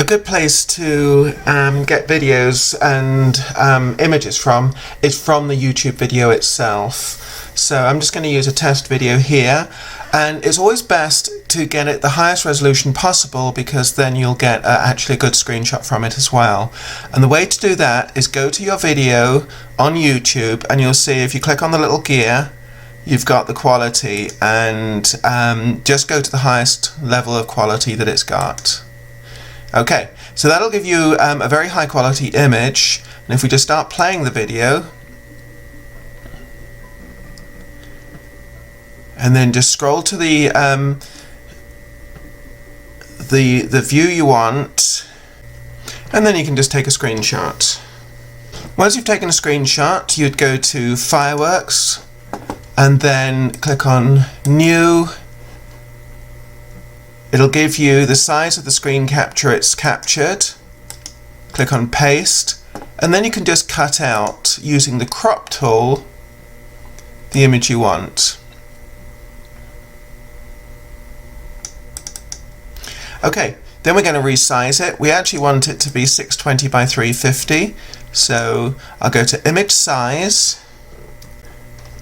good place to get videos and images from is from the YouTube video itself. So I'm just going to use a test video here, and it's always best to get it the highest resolution possible, because then you'll get actually a good screenshot from it as well. And the way to do that is go to your video on YouTube, and you'll see if you click on the little gear, you've got the quality, and just go to the highest level of quality that it's got. Okay, so that'll give you a very high quality image, and if we just start playing the video and then just scroll to the view you want, and then you can just take a screenshot. Once you've taken a screenshot, you'd go to Fireworks and then click on New. It'll give you the size of the screen capture it's captured. Click on Paste, and then you can just cut out, using the crop tool, the image you want. Okay, then we're going to resize it. We actually want it to be 620 by 350, so I'll go to Image Size,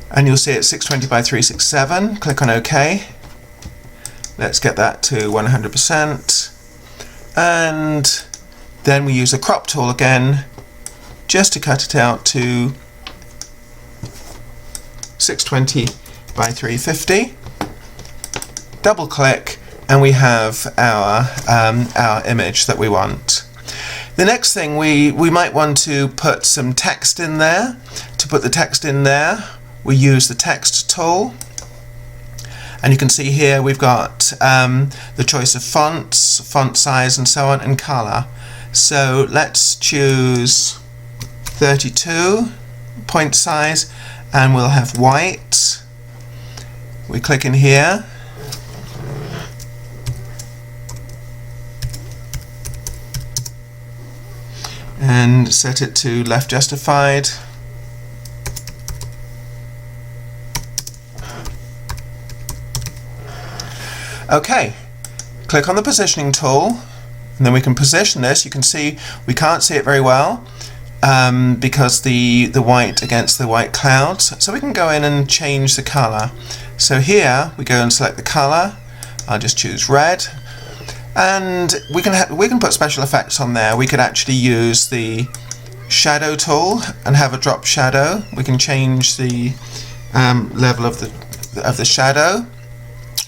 and you'll see it's 620 by 367. Click on OK. Let's get that to 100%, and then we use the crop tool again just to cut it out to 620 by 350. Double click, and we have our image that we want. The next thing, we might want to put some text in there. To put the text in there, we use the text tool. And you can see here we've got the choice of fonts, font size and so on, and color. So let's choose 32 point size, and we'll have white. We click in here, and set it to left justified. Okay, click on the positioning tool, and then we can position this. You can see we can't see it very well because the white against the white clouds. So we can go in and change the color. So here we go and select the color. I'll just choose red, and we can put special effects on there. We could actually use the shadow tool and have a drop shadow. We can change the level of the shadow.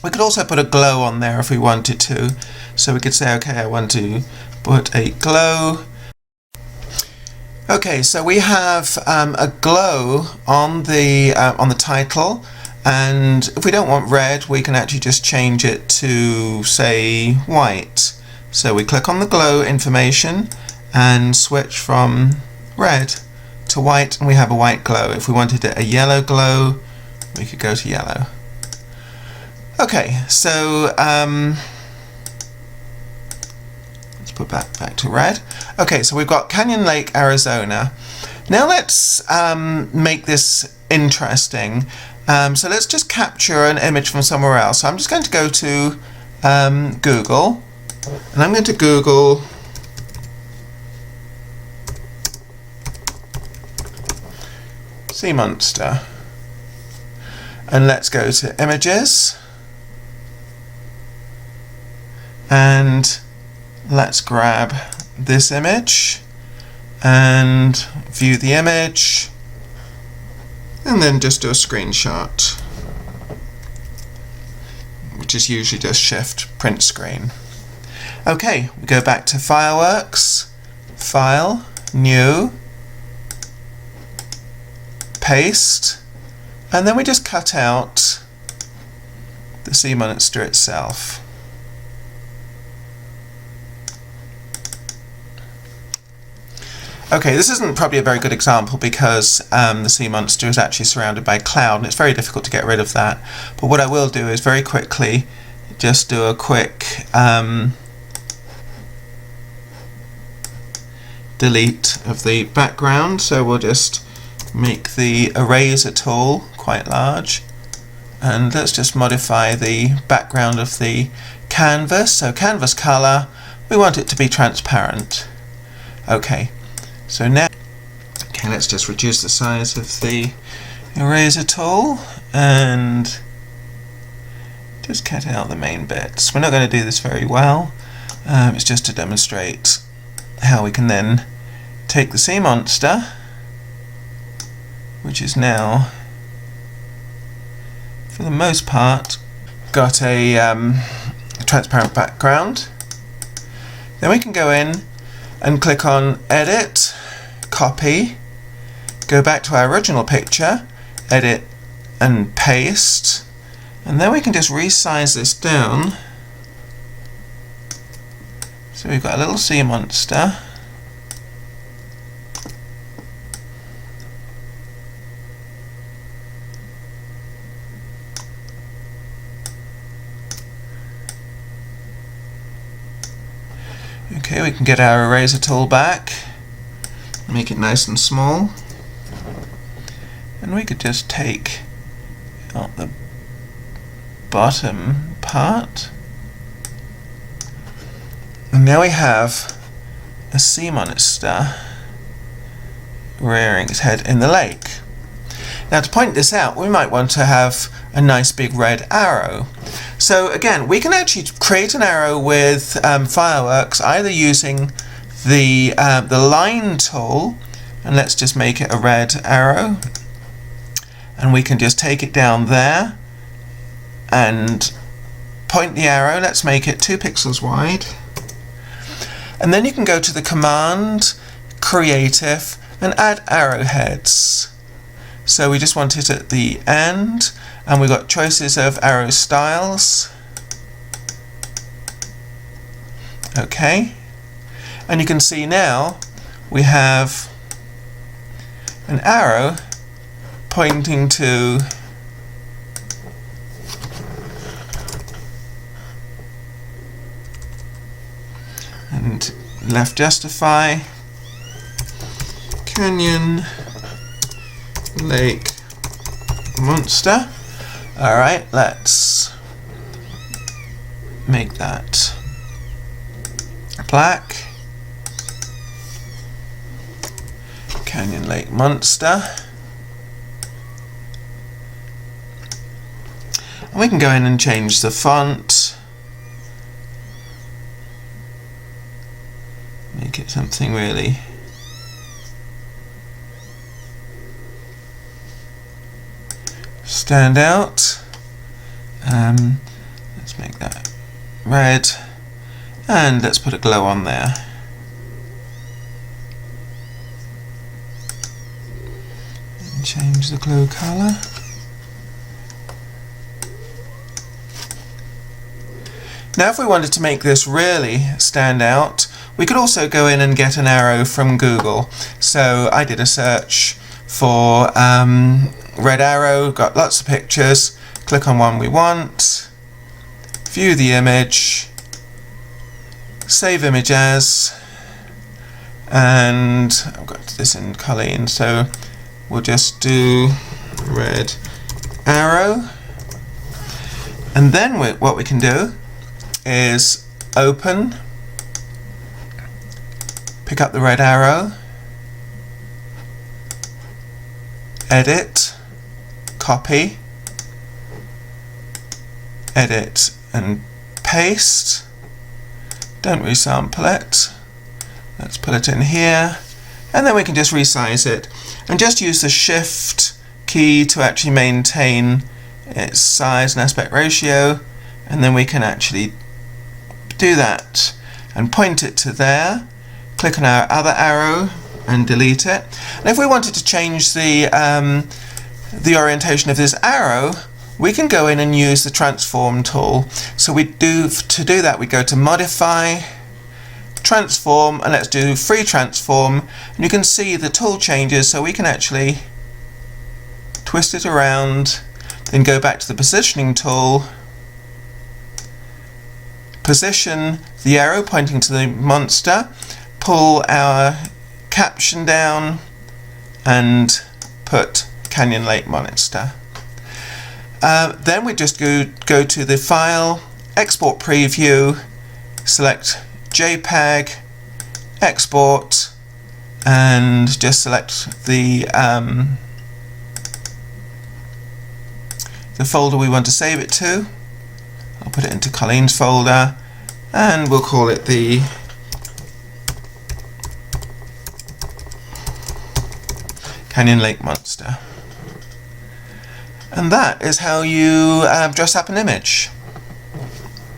We could also put a glow on there if we wanted to. So we could say, okay, I want to put a glow. Okay, so we have a glow on the title, and if we don't want red, we can actually just change it to, say, white. So we click on the glow information and switch from red to white, and we have a white glow. If we wanted it a yellow glow, we could go to yellow. Okay, so let's put back to red. Okay, so we've got Canyon Lake, Arizona. Now let's make this interesting. So let's just capture an image from somewhere else. So I'm just going to go to Google, and I'm going to Google sea monster, and let's go to images. And let's grab this image and view the image, and then just do a screenshot, which is usually just Shift print screen. Okay, we go back to Fireworks, File, New, Paste, and then we just cut out the sea monster itself. Okay, this isn't probably a very good example because the sea monster is actually surrounded by cloud, and it's very difficult to get rid of that. But what I will do is very quickly just do a quick delete of the background. So we'll just make the eraser tool quite large, and let's just modify the background of the canvas. So canvas color, we want it to be transparent. Okay, so now, okay, let's just reduce the size of the eraser tool and just cut out the main bits. We're not going to do this very well. It's just to demonstrate how we can then take the sea monster, which is now, for the most part, got a transparent background. Then we can go in and click on Edit, Copy, go back to our original picture, Edit and Paste, and then we can just resize this down. So we've got a little sea monster. Okay, we can get our eraser tool back, make it nice and small, and we could just take out the bottom part. And now we have a sea monster rearing its head in the lake. Now, to point this out, we might want to have a nice big red arrow. So again, we can actually create an arrow with fireworks, either using the line tool, and let's just make it a red arrow, and we can just take it down there and point the arrow. Let's make it 2 pixels wide, and then you can go to the command Creative and add arrowheads. So we just want it at the end, and we've got choices of arrow styles. Okay, and you can see now we have an arrow pointing to and left justify, Canyon Lake Monster. Alright, let's make that black. Canyon Lake Monster. And we can go in and change the font. Make it something really stand out. Let's make that red, and let's put a glow on there. And change the glow color. Now, if we wanted to make this really stand out, we could also go in and get an arrow from Google. So I did a search for red arrow, got lots of pictures, click on one we want, view the image, save image as, and I've got this in Colleen, so we'll just do red arrow, and then what we can do is open, pick up the red arrow, edit, copy, edit and paste. Don't resample it. Let's put it in here, and then we can just resize it and just use the shift key to actually maintain its size and aspect ratio, and then we can actually do that and point it to there, click on our other arrow and delete it. And if we wanted to change the orientation of this arrow, we can go in and use the transform tool. So to do that, we go to modify, transform, and let's do free transform, and you can see the tool changes, so we can actually twist it around, then go back to the positioning tool, position the arrow pointing to the monster, pull our caption down, and put Canyon Lake Monster. Then we just go to the file, export preview, select JPEG, export, and just select the folder we want to save it to. I'll put it into Colleen's folder, and we'll call it the Canyon Lake Monster. And that is how you dress up an image.